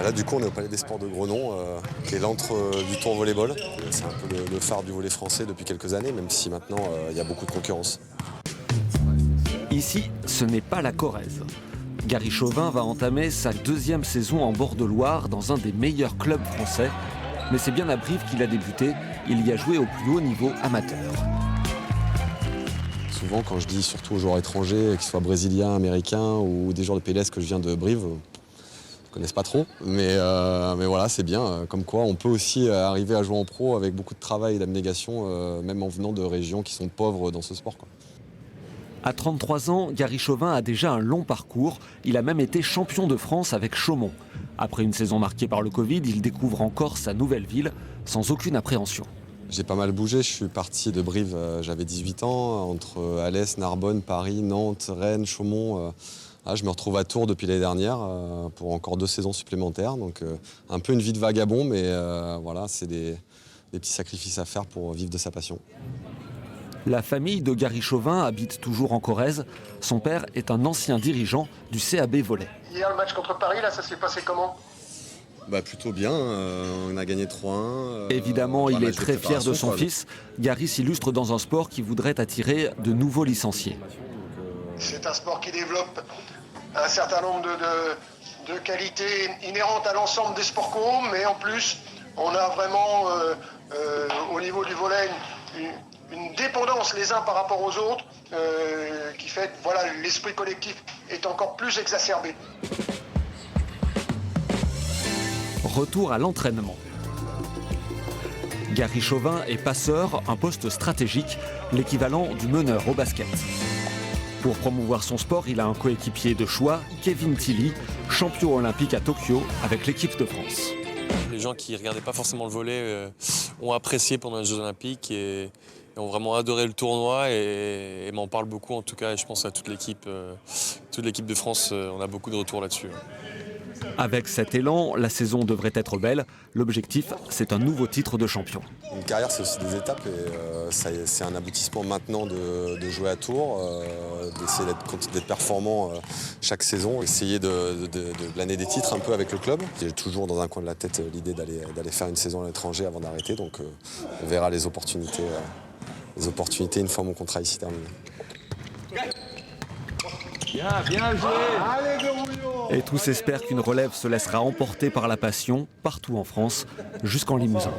Là, du coup, on est au Palais des Sports de Grenon, qui est l'antre du tour volleyball. C'est un peu le phare du volley français depuis quelques années, même si maintenant, il y a beaucoup de concurrence. Ici, ce n'est pas la Corrèze. Gary Chauvin va entamer sa deuxième saison en bord de Loire dans un des meilleurs clubs français. Mais c'est bien à Brive qu'il a débuté. Il y a joué au plus haut niveau amateur. Souvent, quand je dis surtout aux joueurs étrangers, qu'ils soient brésiliens, américains ou des joueurs de PLS que je viens de Brive, ils ne connaissent pas trop. Mais voilà, c'est bien. Comme quoi, on peut aussi arriver à jouer en pro avec beaucoup de travail et d'abnégation, même en venant de régions qui sont pauvres dans ce sport, quoi. À 33 ans, Gary Chauvin a déjà un long parcours. Il a même été champion de France avec Chaumont. Après une saison marquée par le Covid, il découvre encore sa nouvelle ville sans aucune appréhension. J'ai pas mal bougé, je suis parti de Brive, j'avais 18 ans, entre Alès, Narbonne, Paris, Nantes, Rennes, Chaumont. Je me retrouve à Tours depuis l'année dernière pour encore 2 saisons supplémentaires. Donc un peu une vie de vagabond, mais voilà, c'est des petits sacrifices à faire pour vivre de sa passion. La famille de Gary Chauvin habite toujours en Corrèze. Son père est un ancien dirigeant du CAB Volley. Hier, le match contre Paris, là, ça s'est passé comment ? Plutôt bien, on a gagné 3-1. Évidemment, il est très fier de son fils. Gary s'illustre dans un sport qui voudrait attirer de nouveaux licenciés. C'est un sport qui développe un certain nombre de qualités inhérentes à l'ensemble des sports co, mais en plus, on a vraiment, au niveau du volley, une dépendance les uns par rapport aux autres qui fait que voilà, l'esprit collectif est encore plus exacerbé. Retour à l'entraînement. Gary Chauvin est passeur, un poste stratégique, l'équivalent du meneur au basket. Pour promouvoir son sport, il a un coéquipier de choix, Kevin Tilly, champion olympique à Tokyo avec l'équipe de France. Les gens qui ne regardaient pas forcément le volley ont apprécié pendant les Jeux Olympiques et ont vraiment adoré le tournoi et m'en parlent beaucoup en tout cas. Et je pense à toute l'équipe de France, on a beaucoup de retours là-dessus. Avec cet élan, la saison devrait être belle. L'objectif, c'est un nouveau titre de champion. Une carrière, c'est aussi des étapes et c'est un aboutissement maintenant de jouer à Tours, d'essayer d'être performant chaque saison, essayer de glaner des titres un peu avec le club. J'ai toujours dans un coin de la tête l'idée d'aller faire une saison à l'étranger avant d'arrêter, donc on verra les opportunités une fois mon contrat ici terminé. Bien joué. Et tous espèrent qu'une relève se laissera emporter par la passion partout en France, jusqu'en Limousin.